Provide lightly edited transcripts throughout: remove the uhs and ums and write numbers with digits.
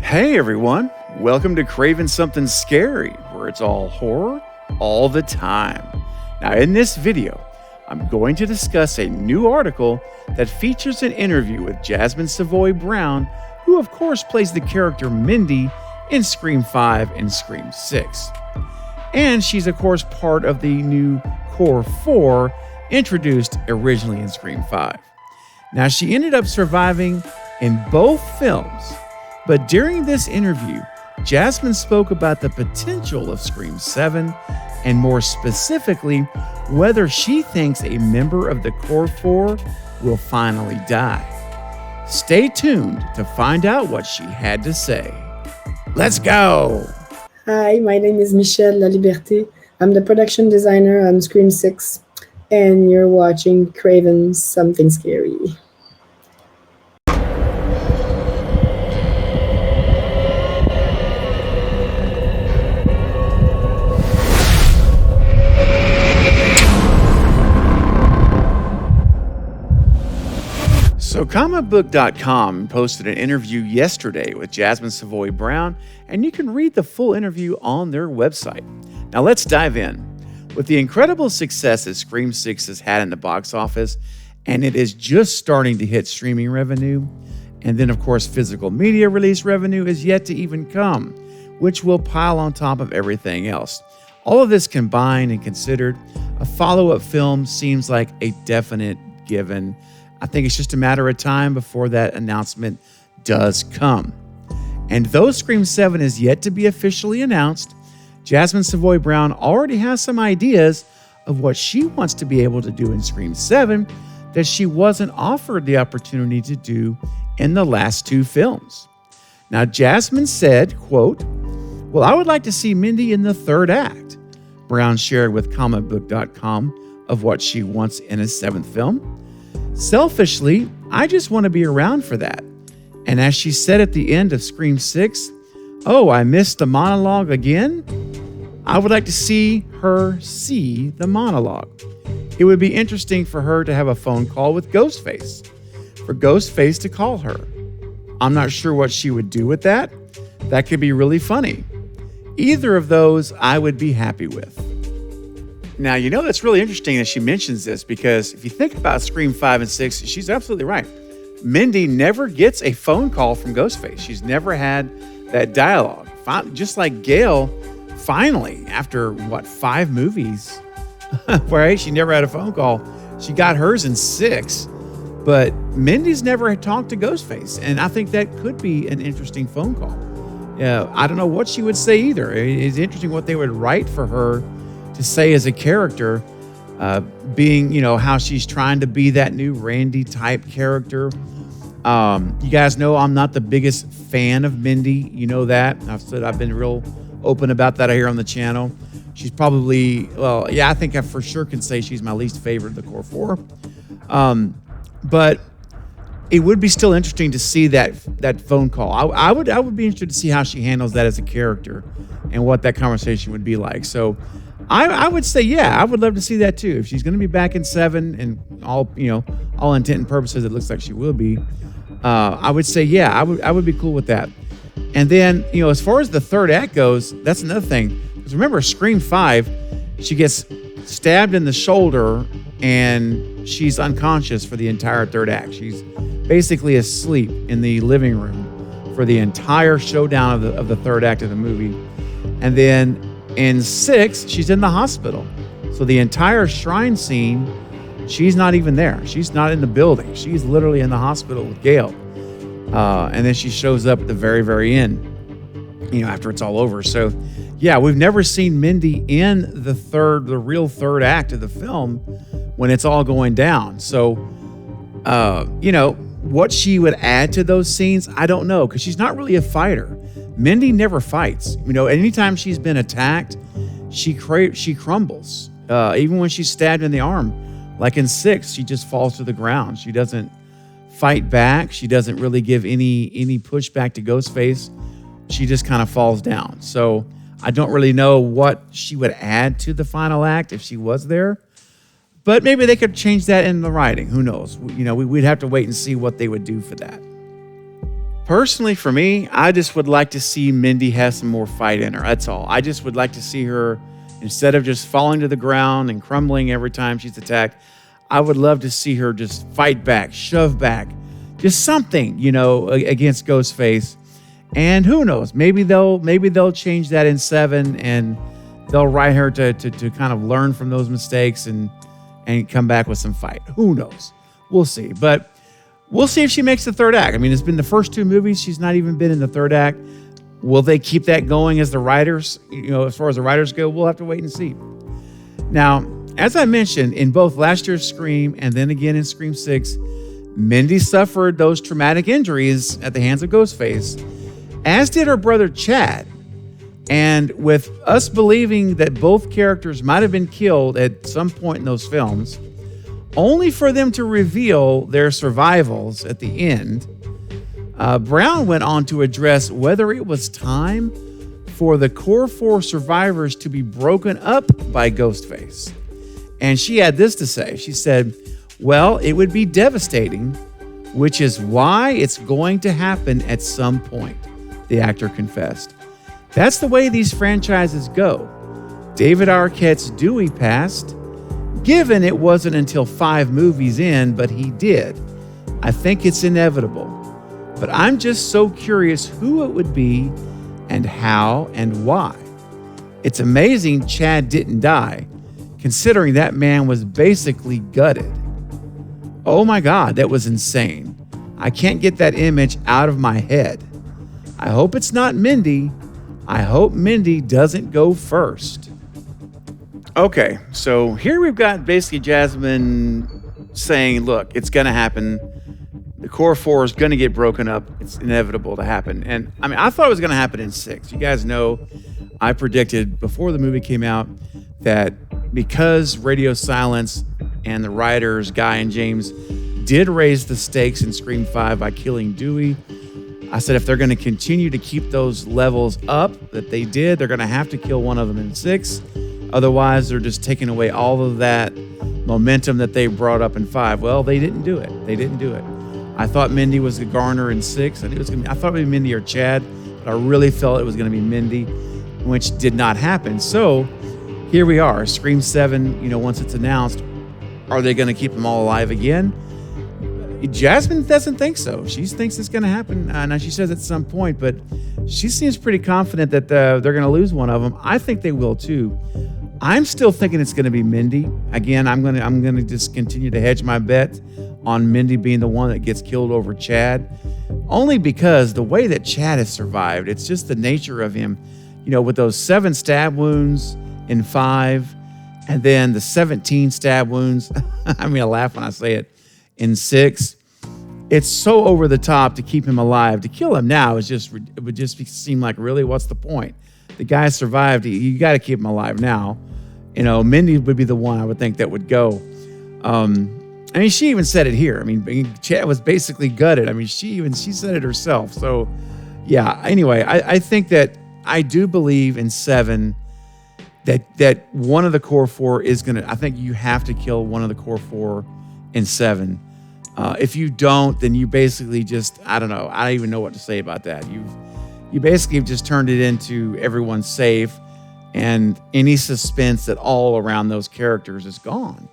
Hey everyone, welcome to Craving Something Scary, where it's all horror all the time. Now, in this video, I'm going to discuss a new article that features an interview with Jasmin Savoy Brown, who of course plays the character Mindy in Scream 5 and Scream 6. And she's of course part of the new Core 4 introduced originally in Scream 5. Now, she ended up surviving in both films, but during this interview, Jasmin spoke about the potential of Scream 7 and more specifically, whether she thinks a member of the Core 4 will finally die. Stay tuned to find out what she had to say. Let's go! Hi, my name is Michelle La Liberté. I'm the production designer on Scream 6, and you're watching Craven Something Scary. So comicbook.com posted an interview yesterday with Jasmin Savoy Brown, and you can read the full interview on their website. Now let's dive in. With the incredible success that Scream 6 has had in the box office, and it is just starting to hit streaming revenue, and then of course physical media release revenue is yet to even come, which will pile on top of everything else. All of this combined and considered, a follow-up film seems like a definite given. I think it's just a matter of time before that announcement does come. And though Scream 7 is yet to be officially announced, Jasmin Savoy Brown already has some ideas of what she wants to be able to do in Scream 7 that she wasn't offered the opportunity to do in the last two films. Now, Jasmin said, quote, "Well, I would like to see Mindy in the third act." Brown shared with comicbook.com of what she wants in a seventh film. "Selfishly, I just want to be around for that." And as she said at the end of Scream 6, "Oh, I missed the monologue again?" I would like to see her see the monologue. It would be interesting for her to have a phone call with Ghostface, for Ghostface to call her. I'm not sure what she would do with that. That could be really funny. Either of those I would be happy with. Now, you know, that's really interesting that she mentions this, because if you think about Scream 5 and 6, she's absolutely right. Mindy never gets a phone call from Ghostface. She's never had that dialogue. Just like Gail, finally, after, 5 movies, right? She never had a phone call. She got hers in 6, but Mindy's never talked to Ghostface, and I think that could be an interesting phone call. Yeah, I don't know what she would say either. It's interesting what they would write for her to say as a character, being, how she's trying to be that new Randy type character. You guys know I'm not the biggest fan of Mindy. You know that. I've been real open about that here on the channel. She's probably, I think I for sure can say she's my least favorite of the Core 4. But it would be still interesting to see that phone call. I would be interested to see how she handles that as a character and what that conversation would be like. So I would say, yeah, I would love to see that too. If she's going to be back in 7 and all intent and purposes, it looks like she will be. I would say, yeah, I would be cool with that. And then, as far as the third act goes, that's another thing. Because remember, Scream 5, she gets stabbed in the shoulder and she's unconscious for the entire third act. She's basically asleep in the living room for the entire showdown of the third act of the movie. And then in 6, she's in the hospital. So the entire shrine scene, she's not even there. She's not in the building. She's literally in the hospital with Gail. And then she shows up at the very, very end, after it's all over. So, yeah, we've never seen Mindy in the real third act of the film when it's all going down. So, what she would add to those scenes, I don't know, because she's not really a fighter. Mindy never fights. Anytime she's been attacked, she crumbles. Even when she's stabbed in the arm, like in 6, she just falls to the ground. She doesn't fight back. She doesn't really give any pushback to Ghostface. She just kind of falls down. So I don't really know what she would add to the final act if she was there. But maybe they could change that in the writing. Who knows? We'd have to wait and see what they would do for that. Personally, for me, I just would like to see Mindy have some more fight in her. That's all. I just would like to see her, instead of just falling to the ground and crumbling every time she's attacked, I would love to see her just fight back, shove back, just something, against Ghostface. And who knows? Maybe they'll change that in 7, and they'll write her to kind of learn from those mistakes and come back with some fight. Who knows? We'll see. But we'll see if she makes the third act. I mean, it's been the first 2 movies. She's not even been in the third act. Will they keep that going as the writers? As far as the writers go, we'll have to wait and see. Now, as I mentioned, in both last year's Scream and then again in Scream 6, Mindy suffered those traumatic injuries at the hands of Ghostface, as did her brother Chad. And with us believing that both characters might have been killed at some point in those films, only for them to reveal their survivals at the end, Brown went on to address whether it was time for the core 4 survivors to be broken up by Ghostface. And she had this to say. She said, "Well, it would be devastating, which is why it's going to happen at some point," the actor confessed. "That's the way these franchises go. David Arquette's Dewey passed, given it wasn't until 5 movies in, but he did. I think it's inevitable. But I'm just so curious who it would be and how and why. It's amazing Chad didn't die, considering that man was basically gutted." Oh my God, that was insane. I can't get that image out of my head. I hope it's not Mindy. I hope Mindy doesn't go first. Okay, so here we've got basically Jasmin saying, look, it's going to happen. The core 4 is going to get broken up. It's inevitable to happen. And I mean, I thought it was going to happen in 6. You guys know I predicted before the movie came out that because Radio Silence and the writers, Guy and James, did raise the stakes in Scream 5 by killing Dewey, I said if they're going to continue to keep those levels up that they did, they're going to have to kill one of them in 6. Otherwise, they're just taking away all of that momentum that they brought up in 5. Well, they didn't do it. I thought Mindy was the Garner in 6. I thought it would be Mindy or Chad, but I really felt it was going to be Mindy, which did not happen. So here we are, Scream 7, once it's announced, are they going to keep them all alive again? Jasmin doesn't think so. She thinks it's going to happen. Now, she says at some point, but she seems pretty confident that they're going to lose one of them. I think they will too. I'm still thinking it's going to be Mindy. Again, I'm going to just continue to hedge my bet on Mindy being the one that gets killed over Chad, only because the way that Chad has survived, it's just the nature of him, with those 7 stab wounds in 5, and then the 17 stab wounds. I mean, I laugh when I say it. In 6, it's so over the top to keep him alive. To kill him now it would just seem like, really, what's the point? The guy survived. You got to keep him alive now. Mindy would be the one I would think that would go. I mean, she even said it here. I mean, Chad was basically gutted. I mean, she said it herself. So, yeah. Anyway, I think that I do believe in 7 that one of the core 4 is gonna. I think you have to kill one of the core 4 in 7. If you don't, then you basically just, I don't know. I don't even know what to say about that. You basically have just turned it into everyone's safe, and any suspense at all around those characters is gone.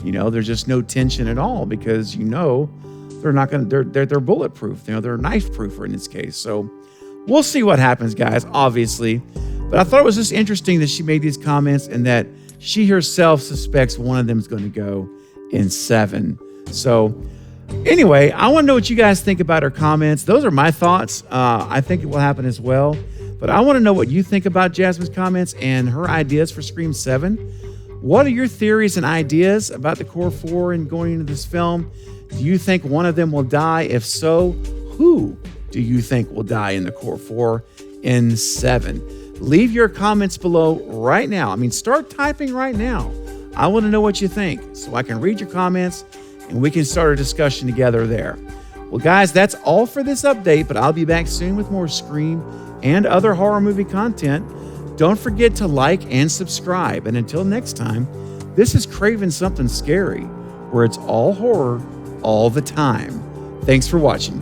There's just no tension at all because they're not going to, they're bulletproof. They're knife proofer in this case. So we'll see what happens, guys, obviously. But I thought it was just interesting that she made these comments and that she herself suspects one of them is going to go in 7. So anyway, I want to know what you guys think about her comments. Those are my thoughts. I think it will happen as well. But I want to know what you think about Jasmin's comments and her ideas for Scream 7. What are your theories and ideas about the core 4 and going into this film? Do you think one of them will die? If so, who do you think will die in the core 4 in 7? Leave your comments below right now. I mean, start typing right now. I want to know what you think so I can read your comments and we can start a discussion together there. Well, guys, that's all for this update, but I'll be back soon with more Scream and other horror movie content. Don't forget to like and subscribe. And until next time, this is Craving Something Scary, where it's all horror all the time. Thanks for watching.